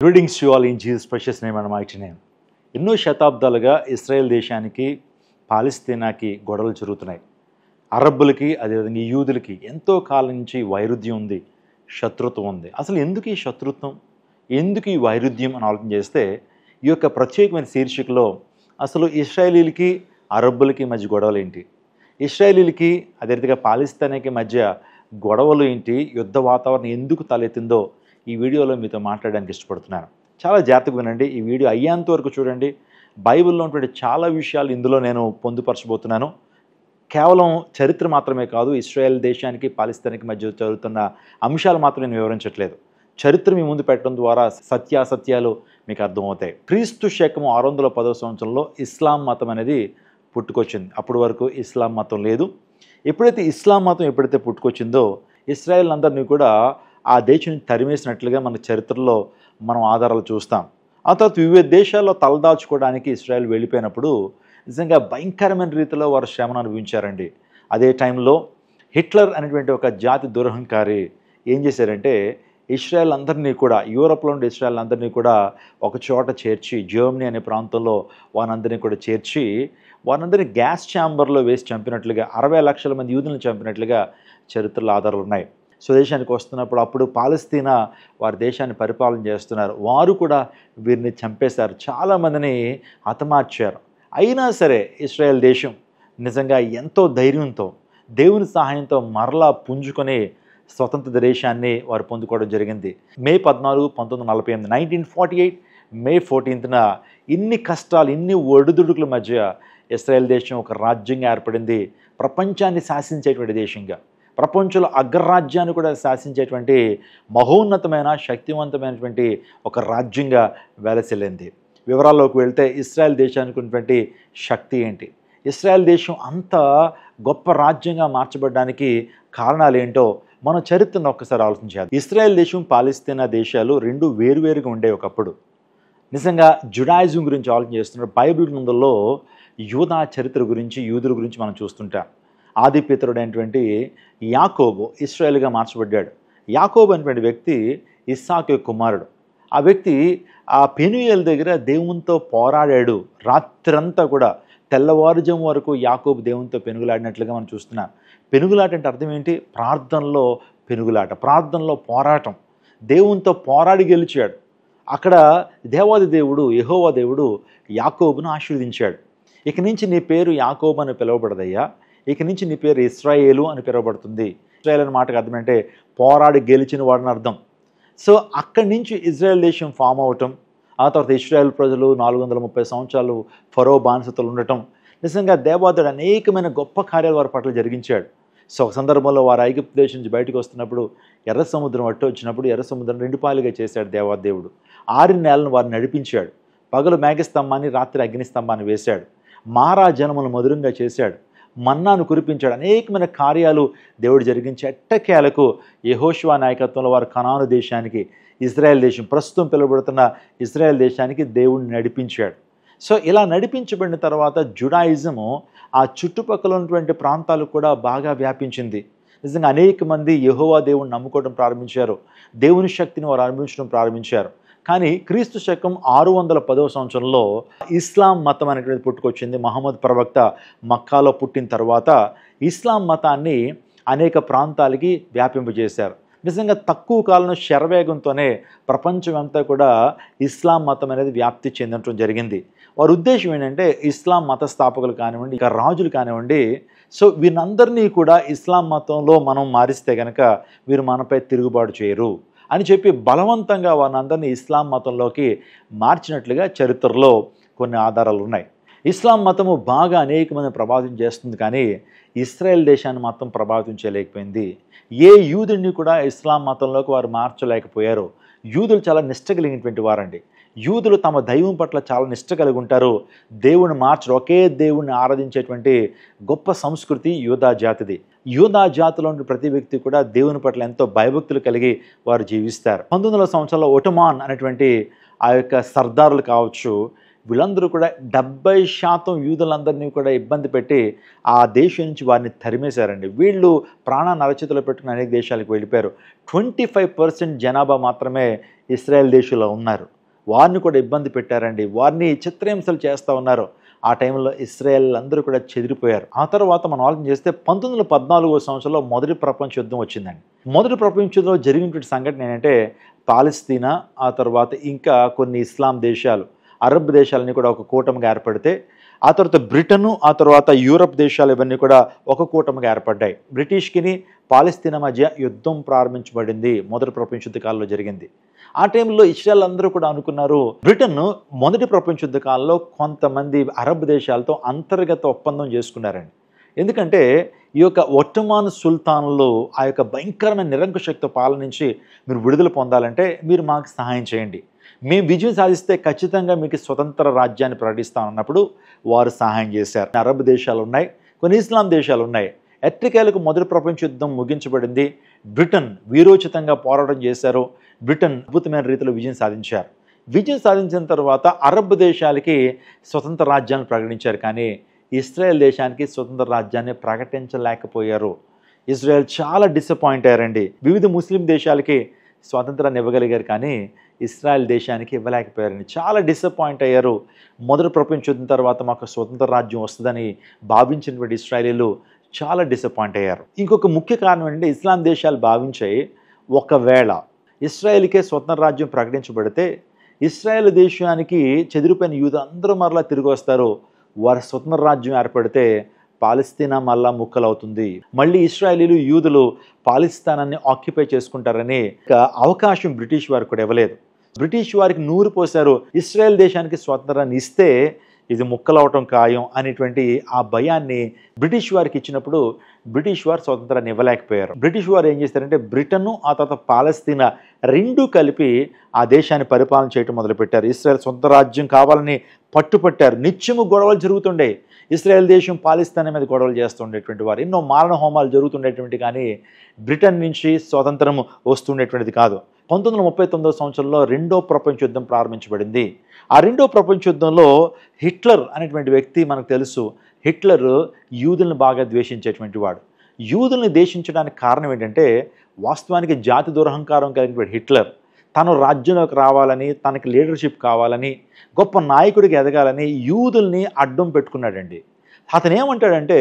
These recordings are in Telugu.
Greetings to all in Jesus' precious name and mighty name. ఎన్నో శతాబ్దాలుగా ఇస్రాయేల్ దేశానికి పాలస్తీనాకి గొడవలు జరుగుతున్నాయి. అరబ్బులకి అదేవిధంగా యూదులకి ఎంతో కాలం నుంచి వైరుధ్యం ఉంది, శత్రుత్వం ఉంది. అసలు ఎందుకు ఈ శత్రుత్వం, ఎందుకు ఈ వైరుధ్యం అని ఆలోచన చేస్తే ఈ యొక్క ప్రత్యేకమైన శీర్షికలో అసలు ఇశ్రాయేలీలకి అరబ్బులకి మధ్య గొడవలు ఏంటి, ఇశ్రాయేలీలకి అదేవిధంగా పాలస్తీనాకి మధ్య గొడవలు ఏంటి, యుద్ధ వాతావరణం ఎందుకు తలెత్తిందో ఈ వీడియోలో మీతో మాట్లాడడానికి ఇష్టపడుతున్నాను. చాలా జాగ్రత్తగా వినండి. ఈ వీడియో అయ్యేంత వరకు చూడండి. బైబిల్లో ఉన్నటువంటి చాలా విషయాలు ఇందులో నేను పొందుపరచబోతున్నాను. కేవలం చరిత్ర మాత్రమే కాదు, ఇశ్రాయేల్ దేశానికి పాలస్తీనాకి మధ్య జరుగుతున్న అంశాలు మాత్రం నేను వివరించట్లేదు. చరిత్ర మీ ముందు పెట్టడం ద్వారా సత్యాసత్యాలు మీకు అర్థమవుతాయి. క్రీస్తు శకము 610వ సంవత్సరంలో ఇస్లాం మతం అనేది పుట్టుకొచ్చింది. అప్పటి వరకు ఇస్లాం మతం లేదు. ఎప్పుడైతే ఇస్లాం మతం పుట్టుకొచ్చిందో ఇశ్రాయేల్ అందరినీ కూడా ఆ దేశం తరిమేసినట్లుగా మన చరిత్రలో మనం ఆధారాలు చూస్తాం. ఆ తర్వాత వివిధ దేశాల్లో తలదాచుకోవడానికి ఇశ్రాయేల్ వెళ్ళిపోయినప్పుడు నిజంగా భయంకరమైన రీతిలో వారు శ్రమను అనుభవించారండి. అదే టైంలో హిట్లర్ అనేటువంటి ఒక జాతి దురహంకారి ఏం చేశారంటే ఇశ్రాయేల్ అందరినీ కూడా, యూరోప్లో ఉండే ఇశ్రాయేల్ అందరినీ కూడా ఒక చోట చేర్చి, జర్మనీ అనే ప్రాంతంలో వారందరినీ కూడా చేర్చి వారందరినీ గ్యాస్ ఛాంబర్లో వేసి చంపినట్లుగా, 60 లక్షల మంది యూదులను చంపినట్లుగా చరిత్రలో ఆధారాలు ఉన్నాయి. స్వదేశానికి వస్తున్నప్పుడు అప్పుడు పాలస్తీనా వారి దేశాన్ని పరిపాలన చేస్తున్నారు. వారు కూడా వీరిని చంపేశారు, చాలామందిని హతమార్చారు. అయినా సరే ఇశ్రాయేల్ దేశం నిజంగా ఎంతో ధైర్యంతో దేవుని సహాయంతో మరలా పుంజుకొని స్వతంత్ర దేశాన్ని వారు పొందుకోవడం జరిగింది. మే 14, 1948 1948 మే 14న ఇన్ని కష్టాలు, ఇన్ని ఒడిదుడుకుల మధ్య ఇశ్రాయేల్ దేశం ఒక రాజ్యంగా ఏర్పడింది. ప్రపంచాన్ని శాసించేటువంటి దేశంగా, ప్రపంచంలో అగ్రరాజ్యాన్ని కూడా శాసించేటువంటి మహోన్నతమైన శక్తివంతమైనటువంటి ఒక రాజ్యంగా వెలసిల్లింది. వివరాల్లోకి వెళ్తే ఇశ్రాయేల్ దేశానికి ఉన్నటువంటి శక్తి ఏంటి, ఇశ్రాయేల్ దేశం అంత గొప్ప రాజ్యంగా మార్చబడడానికి కారణాలు ఏంటో మన చరిత్రను ఒక్కసారి ఆలోచించాలి. ఇశ్రాయేల్ దేశం, పాలస్తీనా దేశాలు రెండు వేరువేరుగా ఉండేవి ఒకప్పుడు. నిజంగా జుడాయిజం గురించి ఆలోచన చేస్తున్నారు. బైబిల్ గ్రంథంలో యూదా చరిత్ర గురించి, యూదుల గురించి మనం చూస్తుంటాం. ఆది పితరుడైనటువంటి యాకోబు ఇశ్రాయేల్గా మార్చబడ్డాడు. యాకోబు అనేటువంటి వ్యక్తి ఇస్సాకు కుమారుడు. ఆ వ్యక్తి ఆ పెనూయేలు దగ్గర దేవునితో పోరాడాడు. రాత్రంతా కూడా తెల్లవారుజాము వరకు యాకోబు దేవునితో పెనుగులాడినట్లుగా మనం చూస్తున్నాం. పెనుగులాట అంటే అర్థం ఏంటి? ప్రార్థనలో పెనుగులాట, ప్రార్థనలో పోరాటం. దేవునితో పోరాడి గెలిచాడు. అక్కడ దేవాది దేవుడు, యెహోవా దేవుడు యాకోబును ఆశీర్వదించాడు. ఇక నుంచి నీ పేరు యాకోబు అని పిలువబడదయ్యా, ఇక నుంచి నీ పేరు ఇశ్రాయేలు అని పిలువబడుతుంది. ఇశ్రాయేల్ అనే మాటకు అర్థం అంటే పోరాడి గెలిచిన వాడని అర్థం. సో అక్కడి నుంచి ఇజ్రాయెల్ దేశం ఫామ్ అవటం, ఆ తర్వాత ఇశ్రాయేల్ ప్రజలు 430 సంవత్సరాలు ఫరో బానిసతలు ఉండటం, నిజంగా దేవాదుడు అనేకమైన గొప్ప కార్యాలు వారి పట్ల జరిగించాడు. సో ఒక సందర్భంలో వారు ఐగుప్తు దేశం నుంచి బయటకు వస్తున్నప్పుడు ఎర్ర సముద్రం అట్టు వచ్చినప్పుడు ఎర్ర సముద్రం 2 పాలుగా చేశాడు దేవాదేవుడు. 6 నెలలను వారిని నడిపించాడు. పగలు మేఘస్తంభాన్ని, రాత్రి అగ్నిస్తంభాన్ని వేశాడు. మారా జనమును మధురంగా చేశాడు. మన్నాను కురిపించాడు. అనేకమైన కార్యాలు దేవుడు జరిగించి ఎట్టకేలకు యెహోషువ నాయకత్వంలో వారు కనాను దేశానికి, ఇజ్రాయెల్ దేశం, ప్రస్తుతం పిలువబడుతున్న ఇజ్రాయెల్ దేశానికి దేవుడిని నడిపించాడు. సో ఇలా నడిపించబడిన తర్వాత జుడాయిజము ఆ చుట్టుపక్కల ఉన్నటువంటి ప్రాంతాలకు కూడా బాగా వ్యాపించింది. నిజంగా అనేక మంది యెహోవా దేవుడిని నమ్ముకోవడం ప్రారంభించారు, దేవుని శక్తిని వారు అనుభవించడం ప్రారంభించారు. కానీ క్రీస్తు శకం 610వ సంవత్సరంలో ఇస్లాం మతం అనేటువంటి పుట్టుకొచ్చింది. మహమ్మద్ ప్రవక్త మక్కాలో పుట్టిన తర్వాత ఇస్లాం మతాన్ని అనేక ప్రాంతాలకి వ్యాపింపజేశారు. నిజంగా తక్కువ కాలంలో శరవేగంతోనే ప్రపంచం అంతా కూడా ఇస్లాం మతం అనేది వ్యాప్తి చెందడం జరిగింది. వారి ఉద్దేశం ఏంటంటే ఇస్లాం మత స్థాపకులు కానివ్వండి, ఇక రాజులు కానివ్వండి, సో వీరందరినీ కూడా ఇస్లాం మతంలో మనం మారిస్తే కనుక వీరు మనపై తిరుగుబాటు చేయరు అని చెప్పి బలవంతంగా వారిని ఇస్లాం మతంలోకి మార్చినట్లుగా చరిత్రలో కొన్ని ఆధారాలు ఉన్నాయి. ఇస్లాం మతము బాగా అనేక మంది ప్రభావితం చేస్తుంది, కానీ ఇశ్రాయేల్ దేశాన్ని మాత్రం ప్రభావితం చేయలేకపోయింది. ఏ యూదుడిని కూడా ఇస్లాం మతంలోకి వారు మార్చలేకపోయారు. యూదులు చాలా నిష్ట కలిగినటువంటి వారండి. యూదులు తమ దైవం పట్ల చాలా నిష్ట కలిగి ఉంటారు. దేవుని మార్చరు, ఒకే దేవుణ్ణి ఆరాధించేటువంటి గొప్ప సంస్కృతి యూదా జాతిది. యూదా జాతిలో ఉన్న ప్రతి వ్యక్తి కూడా దేవుని పట్ల ఎంతో భయభక్తులు కలిగి వారు జీవిస్తారు. 1900 సంవత్సరాల్లో ఒటమాన్ అనేటువంటి ఆ యొక్క సర్దారులు కావచ్చు, వీళ్ళందరూ కూడా 70% యూదులందరినీ కూడా ఇబ్బంది పెట్టి ఆ దేశం నుంచి వారిని తరిమేశారండి. వీళ్ళు ప్రాణాన్ని అరచేతిలో పెట్టుకుని అనేక దేశాలకు వెళ్ళిపోయారు. 25% జనాభా మాత్రమే ఇస్రాయేల్ దేశంలో ఉన్నారు. వారిని కూడా ఇబ్బంది పెట్టారండి. వారిని చిత్రహింసలు చేస్తూ ఉన్నారు. ఆ టైంలో ఇస్రాయేల్ అందరూ కూడా చెదిరిపోయారు. ఆ తర్వాత మనం ఆలోచన చేస్తే 1914 సంవత్సరంలో మొదటి ప్రపంచ యుద్ధం వచ్చిందండి. మొదటి ప్రపంచ యుద్ధంలో జరిగినటువంటి సంఘటన ఏంటంటే పాలస్తీనా, ఆ తర్వాత ఇంకా కొన్ని ఇస్లాం దేశాలు, అరబ్ దేశాలన్నీ కూడా ఒక కూటమిగా ఏర్పడితే, ఆ తర్వాత బ్రిటను, ఆ తర్వాత యూరప్ దేశాలు ఇవన్నీ కూడా ఒక కూటమిగా ఏర్పడ్డాయి. బ్రిటిష్కిని పాలస్తీనా మధ్య యుద్ధం ప్రారంభించబడింది. మొదటి ప్రపంచ యుద్ధ కాలంలో జరిగింది. ఆ టైంలో ఇస్రాయేల్ అందరూ కూడా అనుకున్నారు, బ్రిటన్ మొదటి ప్రపంచ యుద్ధ కాలంలో కొంతమంది అరబ్ దేశాలతో అంతర్గత ఒప్పందం చేసుకున్నారండి. ఎందుకంటే ఈ యొక్క ఒట్టమాన్ సుల్తాన్లు ఆ యొక్క భయంకరమైన నిరంకుశక్తి పాలన నుంచి మీరు విడుదల పొందాలంటే మీరు మాకు సహాయం చేయండి, మేము విజయం సాధిస్తే ఖచ్చితంగా మీకు స్వతంత్ర రాజ్యాన్ని ప్రకటిస్తామన్నప్పుడు వారు సహాయం చేశారు. అరబ్ దేశాలు ఉన్నాయి, కొన్ని ఇస్లాం దేశాలు ఉన్నాయి. ఎట్టకేలకు మొదటి ప్రపంచ యుద్ధం ముగించబడింది. బ్రిటన్ వీరోచితంగా పోరాటం చేశారు. బ్రిటన్ అద్భుతమైన రీతిలో విజయం సాధించారు. విజయం సాధించిన తర్వాత అరబ్ దేశాలకి స్వతంత్ర రాజ్యాన్ని ప్రకటించారు, కానీ ఇస్రాయేల్ దేశానికి స్వతంత్ర రాజ్యాన్ని ప్రకటించలేకపోయారు. ఇజ్రాయెల్ చాలా డిసప్పాయింట్ అయ్యారండి. వివిధ ముస్లిం దేశాలకి స్వాతంత్రాన్ని ఇవ్వగలిగారు, కానీ ఇస్రాయెల్ దేశానికి ఇవ్వలేకపోయారండి. చాలా డిసప్పాయింట్ అయ్యారు. మొదటి ప్రపంచ యుద్ధం తర్వాత మాకు స్వతంత్ర రాజ్యం వస్తుందని భావించినటువంటి ఇస్రాయేలీలు చాలా డిసప్పాయింట్ అయ్యారు. ఇంకొక ముఖ్య కారణం ఏంటంటే ఇస్లాం దేశాలు భావించాయి, ఒకవేళ ఇస్రాయేల్కే స్వతంత్ర రాజ్యం ప్రకటించబడితే ఇస్రాయేల్ దేశానికి చెదిరిపోయిన యూదులు అందరూ మరలా తిరిగి వస్తారు. వారి స్వతంత్ర రాజ్యం ఏర్పడితే పాలస్తీనా మళ్ళా ముక్కలవుతుంది, మళ్ళీ ఇస్రాయేలీలు యూదులు పాలస్తీనాన్ని ఆక్యుపై చేసుకుంటారని అవకాశం బ్రిటిష్ వారికి కూడా ఇవ్వలేదు. బ్రిటిష్ వారికి నూరు పోశారు, ఇస్రాయేల్ దేశానికి స్వతంత్రాన్ని ఇస్తే ఇది ముక్కలవటం ఖాయం అనేటువంటి ఆ భయాన్ని బ్రిటిష్ వారికి ఇచ్చినప్పుడు బ్రిటిష్ వారు స్వతంత్రాన్ని ఇవ్వలేకపోయారు. బ్రిటిష్ వారు ఏం చేశారంటే బ్రిటన్, ఆ తర్వాత పాలస్తీనా రెండూ కలిపి ఆ దేశాన్ని పరిపాలన చేయటం మొదలుపెట్టారు. ఇస్రాయేల్ సొంత రాజ్యం కావాలని పట్టుపట్టారు. నిత్యము గొడవలు జరుగుతుండే. ఇస్రాయేల్ దేశం పాలస్తీనా మీద గొడవలు చేస్తుండేటువంటి వారు, ఎన్నో మారణ హోమాలు జరుగుతుండేటువంటి, కానీ బ్రిటన్ నుంచి స్వతంత్రం వస్తుండేటువంటిది కాదు. 1939 సంవత్సరంలో రెండో ప్రపంచ యుద్ధం ప్రారంభించబడింది. ఆ రెండో ప్రపంచ యుద్ధంలో హిట్లర్ అనేటువంటి వ్యక్తి మనకు తెలుసు. హిట్లర్ యూదులను బాగా ద్వేషించేటువంటి వాడు. యూదుల్ని ద్వేషించడానికి కారణం ఏంటంటే వాస్తవానికి జాతి దురహంకారం కలిగినటువంటి హిట్లర్ తను రాజ్యంలోకి రావాలని, తనకి లీడర్షిప్ కావాలని, గొప్ప నాయకుడికి ఎదగాలని యూదుల్ని అడ్డం పెట్టుకున్నాడండి. అతను ఏమంటాడంటే,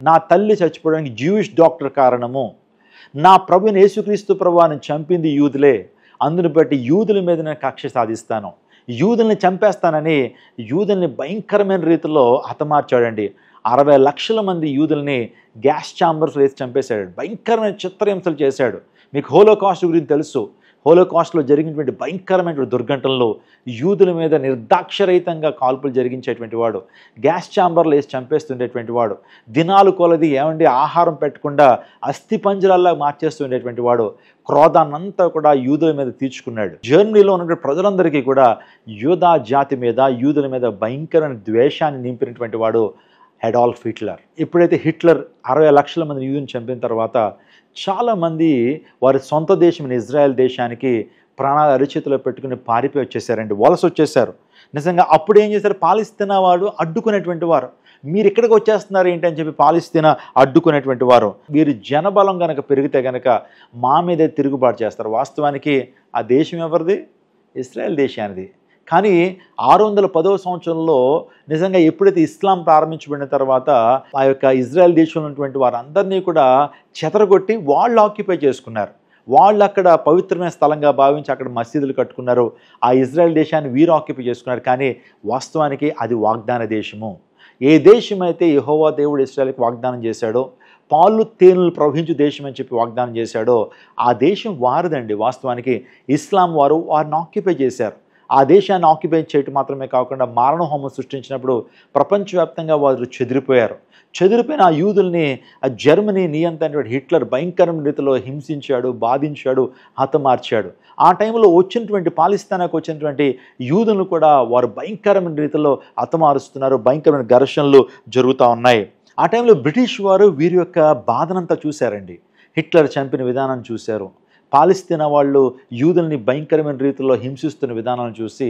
నా తల్లి చచ్చిపోవడానికి జూయిష్ డాక్టర్ కారణము, నా ప్రభుని యేసుక్రీస్తు ప్రభువుని చంపింది యూదులే, అందుని బట్టి యూదుల మీద నేను కక్ష సాధిస్తాను, యూదుల్ని చంపేస్తానని యూదుల్ని భయంకరమైన రీతిలో హతమార్చాడండి. 60 లక్షల మంది యూదుల్ని గ్యాస్ ఛాంబర్స్ వేసి చంపేశాడు. భయంకరమైన చిత్రహింసలు చేశాడు. మీకు హోలోకాస్ట్ గురించి తెలుసు. హోలోకాస్ట్లో జరిగినటువంటి భయంకరమైన దుర్ఘటనలో యూదుల మీద నిర్దాక్షరహితంగా కాల్పులు జరిగించేటువంటి వాడు, గ్యాస్ ఛాంబర్లు వేసి చంపేస్తుండేటువంటి వాడు, దినాలు కొలది ఆహారం పెట్టకుండా అస్థిపంజరాల్లా మార్చేస్తుండేటువంటి వాడు, క్రోధాన్నంతా కూడా యూదుల మీద తీర్చుకున్నాడు. జర్మనీలో ఉన్నటువంటి ప్రజలందరికీ కూడా యూదా జాతి మీద, యూదుల మీద భయంకరమైన ద్వేషాన్ని నింపినటువంటి వాడు అడాల్ఫ్ హిట్లర్. ఎప్పుడైతే హిట్లర్ 60 లక్షల మంది యూదుని చంపిన తర్వాత చాలామంది వారి సొంత దేశమైన ఇజ్రాయెల్ దేశానికి ప్రాణాలు అరిచేతిలో పెట్టుకుని పారిపోయి వచ్చేసారండి, వలస వచ్చేసారు. నిజంగా అప్పుడు ఏం చేశారు, పాలస్తీనా వాడు అడ్డుకునేటువంటి వారు, మీరు ఇక్కడికి వచ్చేస్తున్నారు ఏంటి అని చెప్పి పాలస్తీనా అడ్డుకునేటువంటి వారు, వీరు జనబలం కనుక పెరిగితే కనుక మా మీదే తిరుగుబాటు చేస్తారు. వాస్తవానికి ఆ దేశం ఎవరిది? ఇజ్రాయెల్ దేశానిది. కానీ 610వ సంవత్సరంలో నిజంగా ఎప్పుడైతే ఇస్లాం ప్రారంభించబడిన తర్వాత ఆ యొక్క ఇజ్రాయెల్ దేశంలో ఉన్నటువంటి వారందరినీ కూడా చెదరగొట్టి వాళ్ళు ఆక్యుపై చేసుకున్నారు. వాళ్ళు అక్కడ పవిత్రమైన స్థలంగా భావించి అక్కడ మసీదులు కట్టుకున్నారు. ఆ ఇజ్రాయెల్ దేశాన్ని వీరు ఆక్యుపై చేసుకున్నారు. కానీ వాస్తవానికి అది వాగ్దాన దేశము. ఏ దేశం అయితే యెహోవా దేవుడు ఇశ్రాయేలుకి వాగ్దానం చేశాడో, పాలు తేనెలు ప్రవహించు దేశం అని చెప్పి వాగ్దానం చేశాడో, ఆ దేశం వారిదండి. వాస్తవానికి ఇస్లాం వారు వారిని ఆక్యుపై చేశారు. ఆ దేశాన్ని ఆక్యుపై చేయటం మాత్రమే కాకుండా మారణ హోమం సృష్టించినప్పుడు ప్రపంచవ్యాప్తంగా వారు చెదిరిపోయారు. చెదిరిపోయిన ఆ యూదుల్ని ఆ జర్మనీ నియంత్రణ హిట్లర్ భయంకరమైన రీతిలో హింసించాడు, బాధించాడు, హతమార్చాడు. ఆ టైంలో వచ్చినటువంటి పాలస్తీనాకు వచ్చినటువంటి యూదులను కూడా వారు భయంకరమైన రీతిలో హతమారుస్తున్నారు. భయంకరమైన ఘర్షణలు జరుగుతూ ఉన్నాయి. ఆ టైంలో బ్రిటిష్ వారు వీరి యొక్క బాధనంతా చూశారండి. హిట్లర్ చంపిన విధానం చూశారు. పాలస్తీనా వాళ్ళు యూదుల్ని భయంకరమైన రీతిలో హింసిస్తున్న విధానాలను చూసి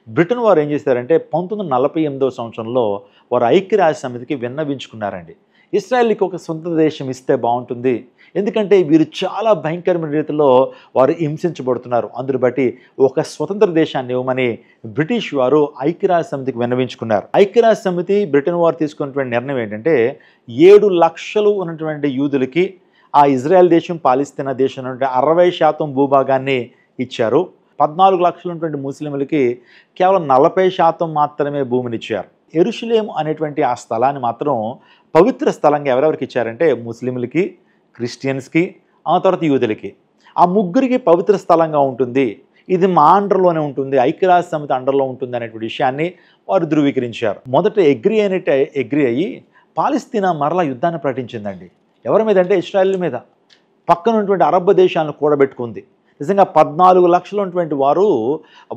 బ్రిటన్ వారు ఏం చేశారంటే 1948వ సంవత్సరంలో వారు ఐక్యరాజ్య సమితికి విన్నవించుకున్నారండి. ఇస్రాయేల్కి ఒక సొంత దేశం ఇస్తే బాగుంటుంది, ఎందుకంటే వీరు చాలా భయంకరమైన రీతిలో వారు హింసించబడుతున్నారు, అందును బట్టి ఒక స్వతంత్ర దేశాన్ని ఇవ్వమని బ్రిటిష్ వారు ఐక్యరాజ్య సమితికి విన్నవించుకున్నారు. ఐక్యరాజ్య సమితి బ్రిటన్ వారు తీసుకున్నటువంటి నిర్ణయం ఏంటంటే 7 లక్షలు ఉన్నటువంటి యూదులకి ఆ ఇజ్రాయెల్ దేశం పాలస్తీనా దేశం నుండి 60% భూభాగాన్ని ఇచ్చారు. 14 లక్షలు ఉన్నటువంటి ముస్లింలకి కేవలం 40% మాత్రమే భూమినిచ్చారు. యెరూషలేము అనేటువంటి ఆ స్థలాన్ని మాత్రం పవిత్ర స్థలంగా ఎవరెవరికి ఇచ్చారంటే ముస్లింలకి, క్రిస్టియన్స్కి, ఆ తర్వాత యూదులకి. ఆ ముగ్గురికి పవిత్ర స్థలంగా ఉంటుంది, ఇది మా అండర్లోనే ఉంటుంది, ఐక్యరాజ్య సమితి అండర్లో ఉంటుంది అనేటువంటి విషయాన్ని వారు ధృవీకరించారు. మొదట అగ్రి అయ్యి పాలస్తీనా మరలా యుద్ధాన్ని ప్రకటించిందండి. ఎవరి మీద అంటే ఇజ్రాయెల్ మీద. పక్కన ఉన్నటువంటి అరబ్ దేశాలను కూడబెట్టుకుంది. నిజంగా 14 లక్షలు ఉన్నటువంటి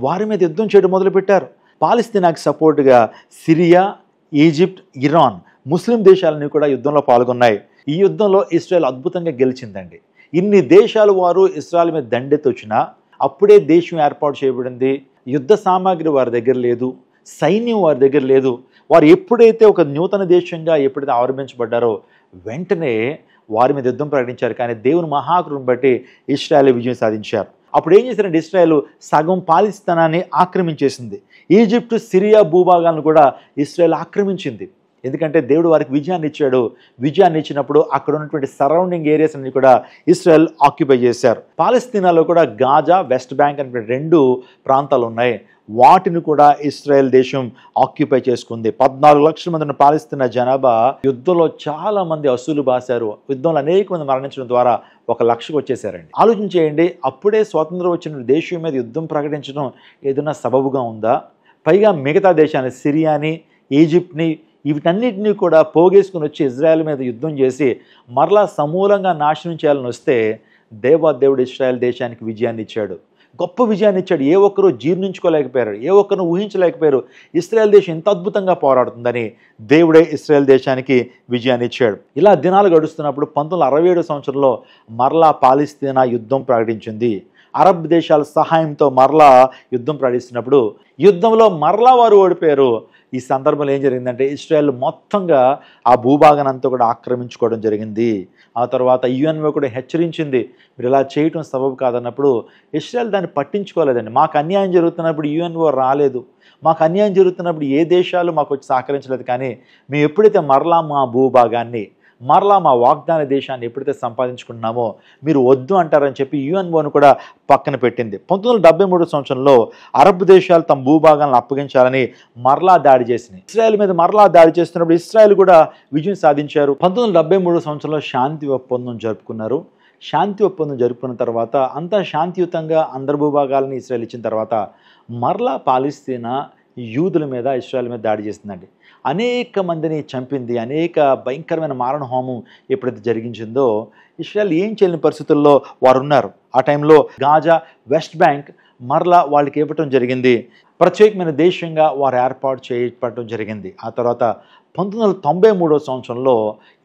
వారి మీద యుద్ధం చేయడం మొదలుపెట్టారు. పాలస్తీనాకి సపోర్టుగా సిరియా, ఈజిప్ట్, ఇరాన్, ముస్లిం దేశాలన్నీ కూడా యుద్ధంలో పాల్గొన్నాయి. ఈ యుద్ధంలో ఇజ్రాయెల్ అద్భుతంగా గెలిచిందండి. ఇన్ని దేశాలు వారు ఇజ్రాయెల్ మీద దండెత్తొచ్చినా అప్పుడే దేశం ఏర్పాటు చేయబడింది. యుద్ధ సామాగ్రి వారి దగ్గర లేదు, సైన్యం వారి దగ్గర లేదు. వారు ఎప్పుడైతే ఒక నూతన దేశంగా ఎప్పుడైతే ఆవిర్భించబడ్డారో వెంటనే వారి మీద యుద్ధం ప్రకటించారు. కానీ దేవుని మహాకృపను బట్టి ఇజ్రాయెల్ విజయం సాధించారు. అప్పుడు ఏం చేశారంటే ఇజ్రాయెల్ సగం పాలస్తీనాన్ని ఆక్రమించేసింది. ఈజిప్టు, సిరియా భూభాగాలను కూడా ఇజ్రాయెల్ ఆక్రమించింది. ఎందుకంటే దేవుడు వారికి విజయాన్ని ఇచ్చాడు. విజయాన్ని ఇచ్చినప్పుడు అక్కడ ఉన్నటువంటి సరౌండింగ్ ఏరియాస్ అన్ని కూడా ఇజ్రాయెల్ ఆక్యుపై చేశారు. పాలస్తీనాలో కూడా గాజా, వెస్ట్ బ్యాంక్ అనే 2 ప్రాంతాలు ఉన్నాయి. వాటిని కూడా ఇజ్రాయెల్ దేశం ఆక్యుపై చేసుకుంది. 14 లక్షల మంది ఉన్న పాలస్తీనా జనాభా యుద్ధంలో చాలా మంది అసూలు బాసారు. యుద్ధంలో అనేక మంది మరణించడం ద్వారా 1 లక్షకు వచ్చేసారండి. ఆలోచన చేయండి, అప్పుడే స్వాతంత్రం వచ్చిన దేశం మీద యుద్ధం ప్రకటించడం ఏదైనా సబబుగా ఉందా? పైగా మిగతా దేశాన్ని సిరియాని, ఈజిప్ట్ని వీటన్నిటినీ కూడా పోగేసుకుని వచ్చి ఇజ్రాయెల్ మీద యుద్ధం చేసి మరలా సమూలంగా నాశనం చేయాలని వస్తే దేవుడు ఇజ్రాయెల్ దేశానికి విజయాన్ని ఇచ్చాడు. గొప్ప విజయాన్ని ఇచ్చాడు. ఏ ఒక్కరూ జీర్ణించుకోలేకపోయారు, ఏ ఒక్కరు ఊహించలేకపోయారు ఇజ్రాయెల్ దేశం ఎంత అద్భుతంగా పోరాడుతుందని. దేవుడే ఇజ్రాయెల్ దేశానికి విజయాన్ని ఇచ్చాడు. ఇలా దినాలు గడుస్తున్నప్పుడు 1967 సంవత్సరంలో మరలా పాలస్తీనా యుద్ధం ప్రకటించింది. అరబ్ దేశాల సహాయంతో మరలా యుద్ధం ప్రకటిస్తున్నప్పుడు యుద్ధంలో మరలా వారు ఓడిపోయారు. ఈ సందర్భంలో ఏం జరిగిందంటే ఇజ్రాయెల్ మొత్తంగా ఆ భూభాగాన్ని అంతా కూడా ఆక్రమించుకోవడం జరిగింది. ఆ తర్వాత యుఎన్ఓ కూడా హెచ్చరించింది, మీరు ఇలా చేయటం సబబు కాదన్నప్పుడు ఇజ్రాయెల్ దాన్ని పట్టించుకోలేదండి. మాకు అన్యాయం జరుగుతున్నప్పుడు యుఎన్ఓ రాలేదు, మాకు అన్యాయం జరుగుతున్నప్పుడు ఏ దేశాలు మాకు వచ్చి సహకరించలేదు. కానీ మేము ఎప్పుడైతే మరలా మా భూభాగాన్ని, మరలా మా వాగ్దాన దేశాన్ని ఎప్పుడైతే సంపాదించుకుంటున్నామో మీరు వద్దు అంటారని చెప్పి యుఎన్ఓను కూడా పక్కన పెట్టింది. 1973 సంవత్సరంలో అరబ్ దేశాలు తమ భూభాగాలను అప్పగించాలని మరలా దాడి చేసినాయి. ఇజ్రాయెల్ మీద మరలా దాడి చేస్తున్నప్పుడు ఇజ్రాయెల్ కూడా విజయం సాధించారు. 1973 సంవత్సరంలో శాంతి ఒప్పందం జరుపుకున్నారు. శాంతి ఒప్పందం జరుపుకున్న తర్వాత అంతా శాంతియుతంగా అందరి భూభాగాలని ఇజ్రాయెల్ ఇచ్చిన తర్వాత మరలా పాలస్తీనా యూదుల మీద, ఇజ్రాయెల్ మీద దాడి చేసిందండి. అనేక మందిని చంపింది. అనేక భయంకరమైన మారణ హోమం ఎప్పుడైతే జరిగించిందో ఇజ్రాయెల్ ఏం చేయలేని పరిస్థితుల్లో వారు ఉన్నారు. ఆ టైంలో గాజా, వెస్ట్ బ్యాంక్ మరలా వాళ్ళకి ఇవ్వటం జరిగింది. ప్రత్యేకమైన దేశంగా వారు ఏర్పాటు చేయబడటం జరిగింది. ఆ తర్వాత 1993 సంవత్సరంలో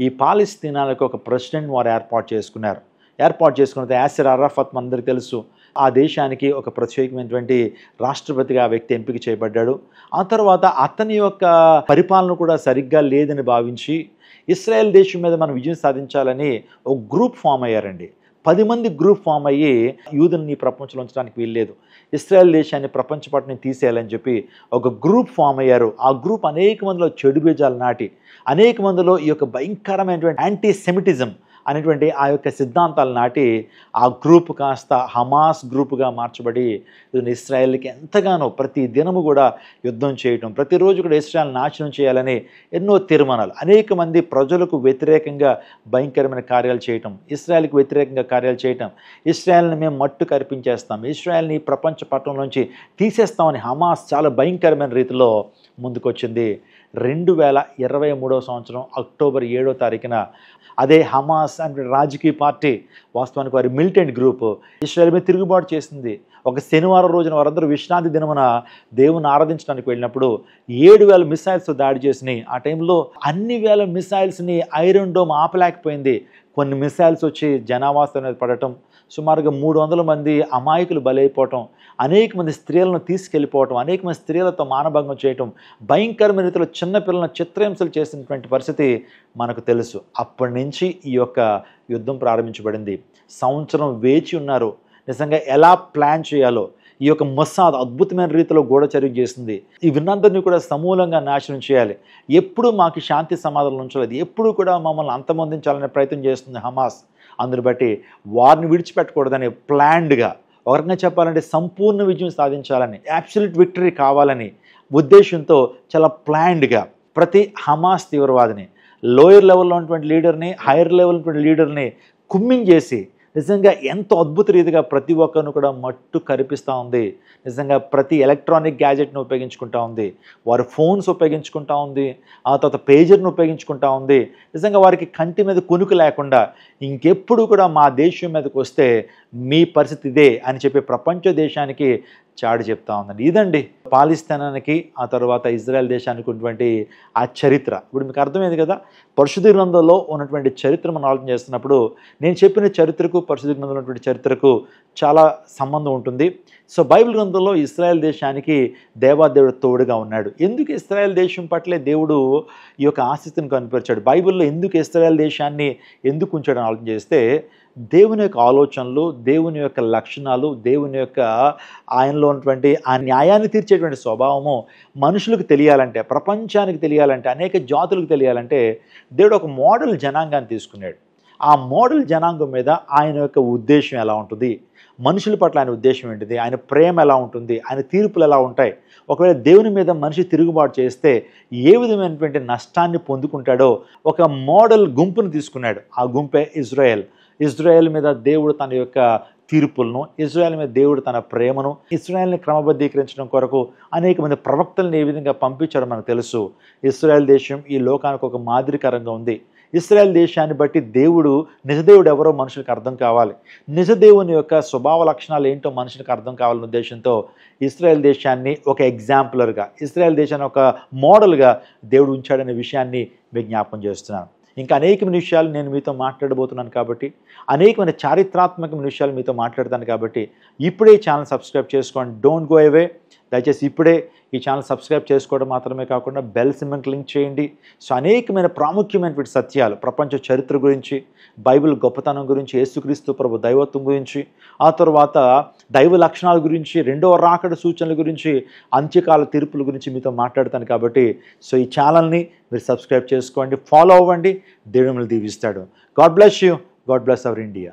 ఈ పాలస్తీనాలకు ఒక ప్రెసిడెంట్ వారు ఏర్పాటు చేసుకున్నారు. ఏర్పాటు చేసుకున్నది యాసిర్ అరాఫత్ మనందరికీ తెలుసు. ఆ దేశానికి ఒక ప్రత్యేకమైనటువంటి రాష్ట్రపతిగా ఆ వ్యక్తి ఎంపిక చేయబడ్డాడు. ఆ తర్వాత అతని యొక్క పరిపాలన కూడా సరిగ్గా లేదని భావించి ఇజ్రాయెల్ దేశం మీద మనం విజయం సాధించాలని ఒక గ్రూప్ ఫామ్ అయ్యారండి. 10 మంది గ్రూప్ ఫామ్ అయ్యి యూదుల్ని ప్రపంచంలో ఉంచడానికి వీల్లేదు, ఇజ్రాయెల్ దేశాన్ని ప్రపంచ పట్టణం తీసేయాలని చెప్పి ఒక గ్రూప్ ఫామ్ అయ్యారు. ఆ గ్రూప్ అనేక మందిలో చెడు బీజాలు నాటి అనేక మందిలో ఈ యొక్క భయంకరమైనటువంటి యాంటీ సెమిటిజం అనేటువంటి ఆ యొక్క సిద్ధాంతాలు నాటి ఆ గ్రూప్ కాస్త హమాస్ గ్రూప్గా మార్చబడి ఇజ్రాయెల్కి ఎంతగానో ప్రతి దినము కూడా యుద్ధం చేయటం, ప్రతిరోజు కూడా ఇజ్రాయెల్ నాశనం చేయాలని ఎన్నో తీర్మానాలు, అనేక మంది ప్రజలకు వ్యతిరేకంగా భయంకరమైన కార్యాలు చేయటం, ఇజ్రాయెల్కి వ్యతిరేకంగా కార్యాలు చేయటం, ఇజ్రాయెల్ని మేము మట్టు కరిపించేస్తాం, ఇజ్రాయెల్ని ప్రపంచ పట్టణంలోంచి తీసేస్తామని హమాస్ చాలా భయంకరమైన రీతిలో ముందుకొచ్చింది. 2023 సంవత్సరం అక్టోబర్ 7వ తారీఖున అదే హమాస్ అంటే రాజకీయ పార్టీ, వాస్తవానికి వారి మిలిటెంట్ గ్రూప్ ఇజ్రాయెల్ మీద తిరుగుబాటు చేసింది. ఒక శనివారం రోజున వారందరూ విశ్రాంతి దినమున దేవుని ఆరాధించడానికి వెళ్ళినప్పుడు 7,000 మిసైల్స్ దాడి చేసినాయి. ఆ టైంలో అన్ని వేల మిసైల్స్ని ఐరన్ డోమ్ ఆపలేకపోయింది. కొన్ని మిసైల్స్ వచ్చి జనావాసం మీద పడటం, సుమారుగా 300 మంది అమాయకులు బలైపోవటం, అనేక మంది స్త్రీలను తీసుకెళ్ళిపోవటం, అనేక మంది స్త్రీలతో మానభంగం చేయటం, భయంకరమైన రీతిలో చిన్నపిల్లలను చిత్రహింసలు చేసినటువంటి పరిస్థితి మనకు తెలుసు. అప్పటి నుంచి ఈ యొక్క యుద్ధం ప్రారంభించబడింది. సంవత్సరం వేచి ఉన్నారు నిజంగా ఎలా ప్లాన్ చేయాలో. ఈ యొక్క మొస్సాద్ అద్భుతమైన రీతిలో గూఢచర్య చేసింది. ఈ విన్నందరినీ కూడా సమూలంగా నాశనం చేయాలి. ఎప్పుడు మాకు శాంతి సమాధానం ఉంచలేదు, ఎప్పుడు కూడా మమ్మల్ని అంతమొందించాలనే ప్రయత్నం చేస్తుంది హమాస్. అందుని బట్టి వారిని విడిచిపెట్టకూడదని ప్లాన్డ్గా, ఒక రకంగా చెప్పాలంటే సంపూర్ణ విజయం సాధించాలని, అబ్సల్యూట్ విక్టరీ కావాలని ఉద్దేశంతో చాలా ప్లాన్డ్గా ప్రతి హమాస్ తీవ్రవాదిని, లోయర్ లెవెల్లో ఉన్నటువంటి లీడర్ని, హైయర్ లెవెల్ ఉన్నటువంటి లీడర్ని కుమ్మింగ్ చేసి నిజంగా ఎంతో అద్భుత రీతిగా ప్రతి ఒక్కరిని కూడా మట్టు కరిపిస్తూ ఉంది. నిజంగా ప్రతి ఎలక్ట్రానిక్ గ్యాజెట్ను ఉపయోగించుకుంటూ ఉంది, వారి ఫోన్స్ ఉపయోగించుకుంటూ ఉంది, ఆ తర్వాత పేజర్ను ఉపయోగించుకుంటూ ఉంది. నిజంగా వారికి కంటి మీద కునుకు లేకుండా ఇంకెప్పుడు కూడా మా దేశం మీదకి వస్తే మీ పరిస్థితి ఇదే అని చెప్పి ప్రపంచ దేశానికి చాటి చెప్తా ఉందండి. ఇదండి పాలిస్తానానికి ఆ తర్వాత ఇజ్రాయెల్ దేశానికి ఉన్నటువంటి ఆ చరిత్ర. ఇప్పుడు మీకు అర్థమైంది కదా, పరిశుద్ధ గ్రంథంలో ఉన్నటువంటి చరిత్ర మనం ఆలోచన చేస్తున్నప్పుడు నేను చెప్పిన చరిత్రకు పరిశుద్ధ గ్రంథంలో ఉన్నటువంటి చరిత్రకు చాలా సంబంధం ఉంటుంది. సో బైబిల్ గ్రంథంలో ఇజ్రాయెల్ దేశానికి దేవాదేవుడు తోడుగా ఉన్నాడు. ఎందుకు ఇజ్రాయెల్ దేశం పట్లే దేవుడు ఈ యొక్క ఆసక్తిని కనిపించాడు? బైబిల్లో ఎందుకు ఇజ్రాయెల్ దేశాన్ని ఎందుకు ఉంచాడని ఆలోచన చేస్తే, దేవుని యొక్క ఆలోచనలు, దేవుని యొక్క లక్షణాలు, దేవుని యొక్క ఆయనలో ఉన్నటువంటి ఆ న్యాయాన్ని తీర్చేటువంటి స్వభావము మనుషులకు తెలియాలంటే, ప్రపంచానికి తెలియాలంటే, అనేక జాతులకు తెలియాలంటే దేవుడు ఒక మోడల్ జనాంగాన్ని తీసుకున్నాడు. ఆ మోడల్ జనాంగం మీద ఆయన యొక్క ఉద్దేశం ఎలా ఉంటుంది, మనుషుల పట్ల ఆయన ఉద్దేశం ఏంటిది, ఆయన ప్రేమ ఎలా ఉంటుంది, ఆయన తీర్పులు ఎలా ఉంటాయి, ఒకవేళ దేవుని మీద మనిషి తిరుగుబాటు చేస్తే ఏ విధమైనటువంటి నష్టాన్ని పొందుకుంటాడో ఒక మోడల్ గుంపును తీసుకున్నాడు. ఆ గుంపే ఇజ్రాయెల్. ఇజ్రాయెల్ మీద దేవుడు తన యొక్క తీర్పులను, ఇజ్రాయెల్ మీద దేవుడు తన ప్రేమను, ఇజ్రాయెల్ని క్రమబద్ధీకరించడం కొరకు అనేక మంది ప్రవక్తలను ఏ విధంగా పంపించాడో మనకు తెలుసు. ఇజ్రాయెల్ దేశం ఈ లోకానికి ఒక మాదిరికరంగా ఉంది. ఇజ్రాయెల్ దేశాన్ని బట్టి దేవుడు, నిజదేవుడు ఎవరో మనుషులకు అర్థం కావాలి, నిజదేవుని యొక్క స్వభావ లక్షణాలు ఏంటో మనుషులకు అర్థం కావాలనే ఉద్దేశంతో ఇజ్రాయెల్ దేశాన్ని ఒక ఎగ్జాంపులర్గా, ఇజ్రాయెల్ దేశాన్ని ఒక మోడల్గా దేవుడు ఉంచాడనే విషయాన్ని మీకు జ్ఞాపకం చేస్తున్నాను. ఇంకా అనేకమైన విషయాలు నేను మీతో మాట్లాడబోతున్నాను కాబట్టి, అనేకమైన చారిత్రాత్మకమైన విషయాలు మీతో మాట్లాడతాను కాబట్టి ఇప్పుడే ఈ ఛానల్ సబ్స్క్రైబ్ చేసుకోండి. Don't go away. దయచేసి ఇప్పుడే ఈ ఛానల్ సబ్స్క్రైబ్ చేసుకోవడం మాత్రమే కాకుండా బెల్ సింబల్ క్లిక్ చేయండి. సో అనేకమైన ప్రాముఖ్యమైనటువంటి సత్యాలు, ప్రపంచ చరిత్ర గురించి, బైబిల్ గొప్పతనం గురించి, యేసుక్రీస్తు ప్రభు దైవత్వం గురించి, ఆ తర్వాత దైవ లక్షణాల గురించి, రెండవ రాకడ సూచనల గురించి, అంత్యకాల తీర్పుల గురించి మీతో మాట్లాడతాను కాబట్టి సో ఈ ఛానల్ని మీరు సబ్స్క్రైబ్ చేసుకోండి, ఫాలో అవ్వండి. దేవుడు మిమ్మల్ని దీవిస్తాడు. God bless you. God bless our India.